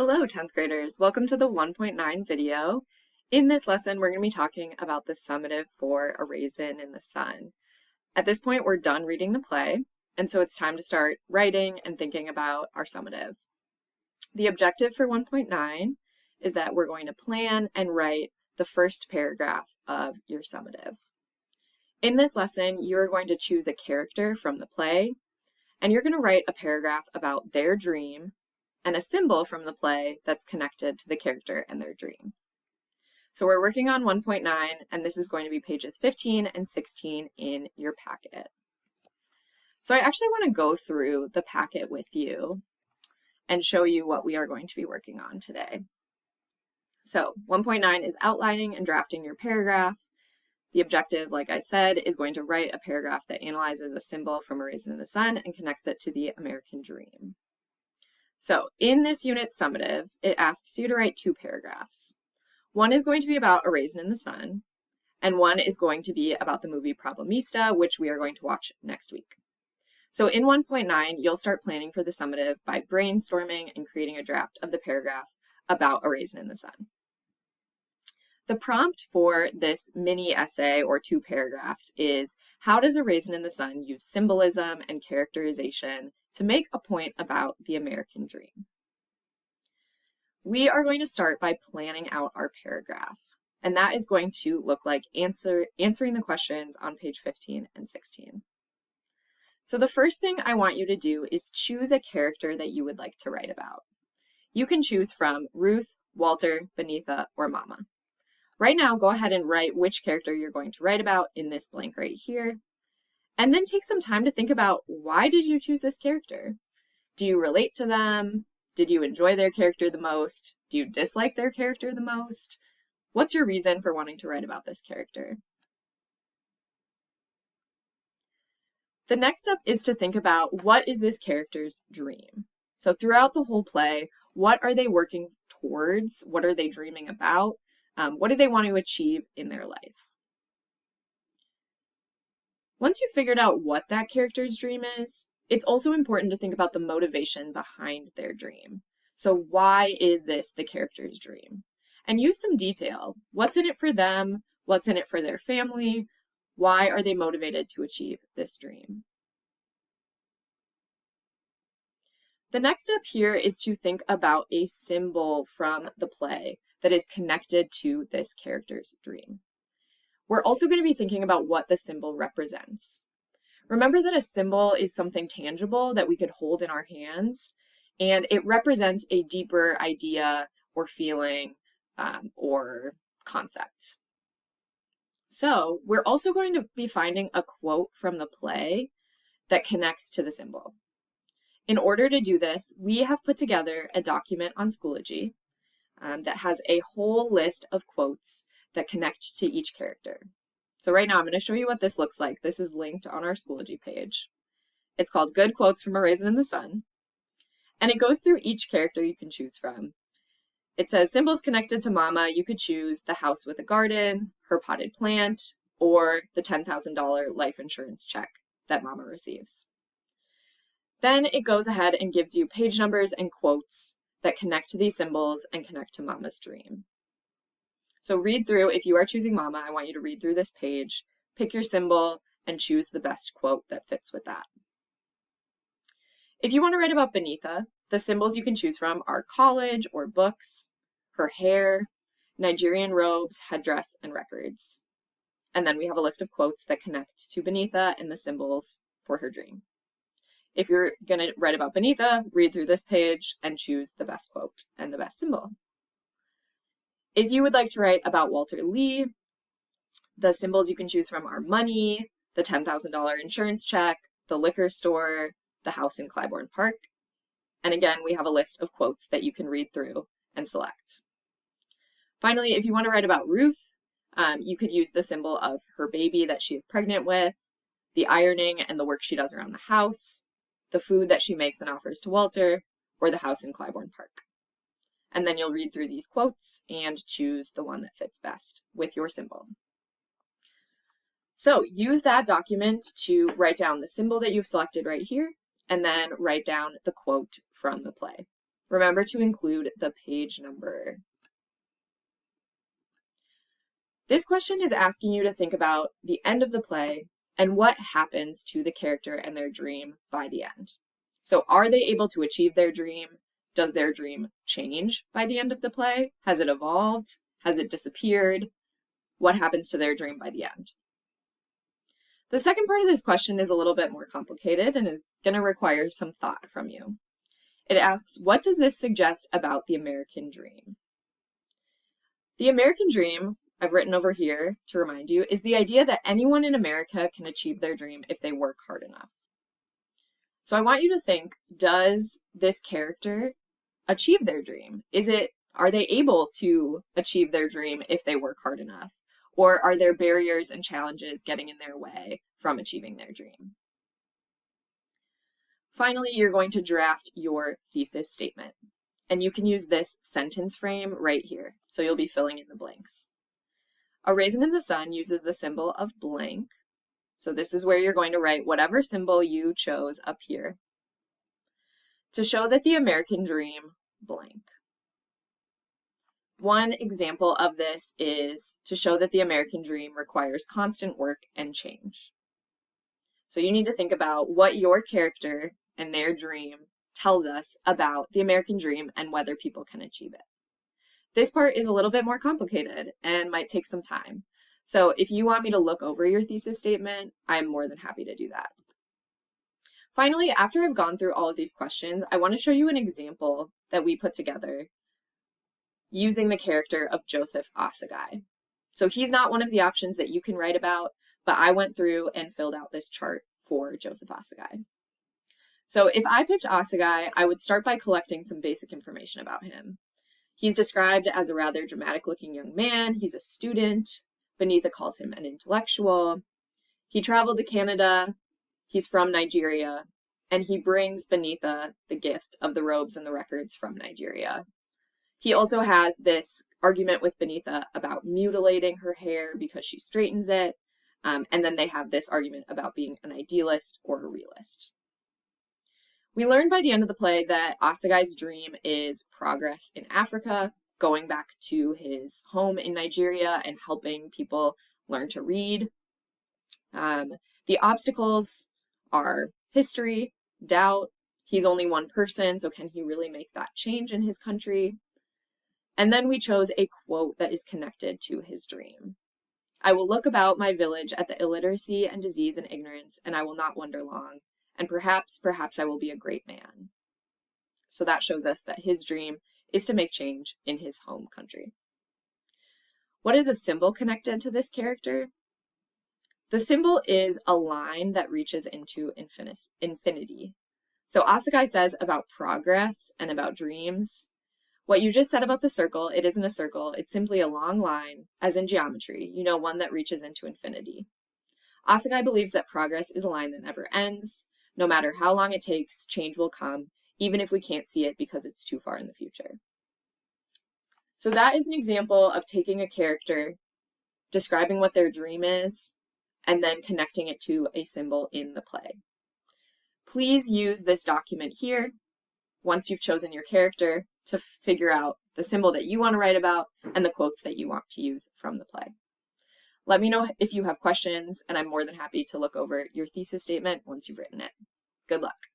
Hello, 10th graders. Welcome to the 1.9 video. In this lesson, we're going to be talking about the summative for A Raisin in the Sun. At this point, we're done reading the play, and so it's time to start writing and thinking about our summative. The objective for 1.9 is that we're going to plan and write the first paragraph of your summative. In this lesson, you're going to choose a character from the play, and you're going to write a paragraph about their dream and a symbol from the play that's connected to the character and their dream. So we're working on 1.9, and this is going to be pages 15 and 16 in your packet. So I actually want to go through the packet with you and show you what we are going to be working on today. So 1.9 is outlining and drafting your paragraph. The objective, like I said, is going to write a paragraph that analyzes a symbol from A Raisin in the Sun and connects it to the American dream. So in this unit summative, it asks you to write two paragraphs. One is going to be about A Raisin in the Sun, and one is going to be about the movie Problemista, which we are going to watch next week. So in 1.9, you'll start planning for the summative by brainstorming and creating a draft of the paragraph about A Raisin in the Sun. The prompt for this mini essay or two paragraphs is, how does A Raisin in the Sun use symbolism and characterization to make a point about the American dream? We are going to start by planning out our paragraph, and that is going to look like answering the questions on page 15 and 16. So the first thing I want you to do is choose a character that you would like to write about. You can choose from Ruth, Walter, Benita, or Mama. Right now, go ahead and write which character you're going to write about in this blank right here. And then take some time to think about, why did you choose this character? Do you relate to them? Did you enjoy their character the most? Do you dislike their character the most? What's your reason for wanting to write about this character? The next step is to think about, what is this character's dream? So throughout the whole play, what are they working towards? What are they dreaming about? What do they want to achieve in their life? Once you've figured out what that character's dream is, it's also important to think about the motivation behind their dream. So why is this the character's dream? And use some detail. What's in it for them? What's in it for their family? Why are they motivated to achieve this dream? The next step here is to think about a symbol from the play that is connected to this character's dream. We're also going to be thinking about what the symbol represents. Remember that a symbol is something tangible that we could hold in our hands, and it represents a deeper idea or feeling or concept. So we're also going to be finding a quote from the play that connects to the symbol. In order to do this, we have put together a document on Schoology that has a whole list of quotes that connect to each character. So right now I'm going to show you what this looks like. This is linked on our Schoology page. It's called Good Quotes from A Raisin in the Sun. And it goes through each character you can choose from. It says symbols connected to Mama. You could choose the house with a garden, her potted plant, or the $10,000 life insurance check that Mama receives. Then it goes ahead and gives you page numbers and quotes that connect to these symbols and connect to Mama's dream. So read through, if you are choosing Mama, I want you to read through this page, pick your symbol, and choose the best quote that fits with that. If you want to write about Benita, the symbols you can choose from are college or books, her hair, Nigerian robes, headdress, and records. And then we have a list of quotes that connect to Benita and the symbols for her dream. If you're going to write about Benita, read through this page and choose the best quote and the best symbol. If you would like to write about Walter Lee, the symbols you can choose from are money, the $10,000 insurance check, the liquor store, the house in Clybourne Park. And again, we have a list of quotes that you can read through and select. Finally, if you want to write about Ruth, you could use the symbol of her baby that she is pregnant with, the ironing and the work she does around the house, the food that she makes and offers to Walter, or the house in Clybourne Park. And then you'll read through these quotes and choose the one that fits best with your symbol. So use that document to write down the symbol that you've selected right here, and then write down the quote from the play. Remember to include the page number. This question is asking you to think about the end of the play and what happens to the character and their dream by the end. So are they able to achieve their dream? Does their dream change by the end of the play? Has it evolved? Has it disappeared? What happens to their dream by the end? The second part of this question is a little bit more complicated and is going to require some thought from you. It asks, what does this suggest about the American dream? The American dream, I've written over here to remind you, is the idea that anyone in America can achieve their dream if they work hard enough. So I want you to think, does this character achieve their dream? Are they able to achieve their dream if they work hard enough? Or are there barriers and challenges getting in their way from achieving their dream? Finally, you're going to draft your thesis statement. And you can use this sentence frame right here. So you'll be filling in the blanks. A raisin in the sun uses the symbol of blank. So this is where you're going to write whatever symbol you chose up here to show that the American dream blank. One example of this is to show that the American dream requires constant work and change. So you need to think about what your character and their dream tells us about the American dream and whether people can achieve it. This part is a little bit more complicated and might take some time. So if you want me to look over your thesis statement, I'm more than happy to do that. Finally, after I've gone through all of these questions, I want to show you an example that we put together using the character of Joseph Asagai. So he's not one of the options that you can write about, but I went through and filled out this chart for Joseph Asagai. So if I picked Asagai, I would start by collecting some basic information about him. He's described as a rather dramatic-looking young man. He's a student. Beneatha calls him an intellectual. He traveled to Canada. He's from Nigeria. And he brings Beneatha the gift of the robes and the records from Nigeria. He also has this argument with Beneatha about mutilating her hair because she straightens it. And then they have this argument about being an idealist or a realist. We learn by the end of the play that Asagai's dream is progress in Africa, going back to his home in Nigeria and helping people learn to read. The obstacles are history, doubt. He's only one person, so can he really make that change in his country? And then we chose a quote that is connected to his dream. I will look about my village at the illiteracy and disease and ignorance, and I will not wonder long. And perhaps I will be a great man. So that shows us that his dream is to make change in his home country. What is a symbol connected to this character? The symbol is a line that reaches into infinity. So Asagai says about progress and about dreams. What you just said about the circle, it isn't a circle, it's simply a long line, as in geometry, one that reaches into infinity. Asagai believes that progress is a line that never ends. No matter how long it takes, change will come, even if we can't see it because it's too far in the future. So that is an example of taking a character, describing what their dream is, and then connecting it to a symbol in the play. Please use this document here, once you've chosen your character, to figure out the symbol that you want to write about and the quotes that you want to use from the play. Let me know if you have questions, and I'm more than happy to look over your thesis statement once you've written it. Good luck.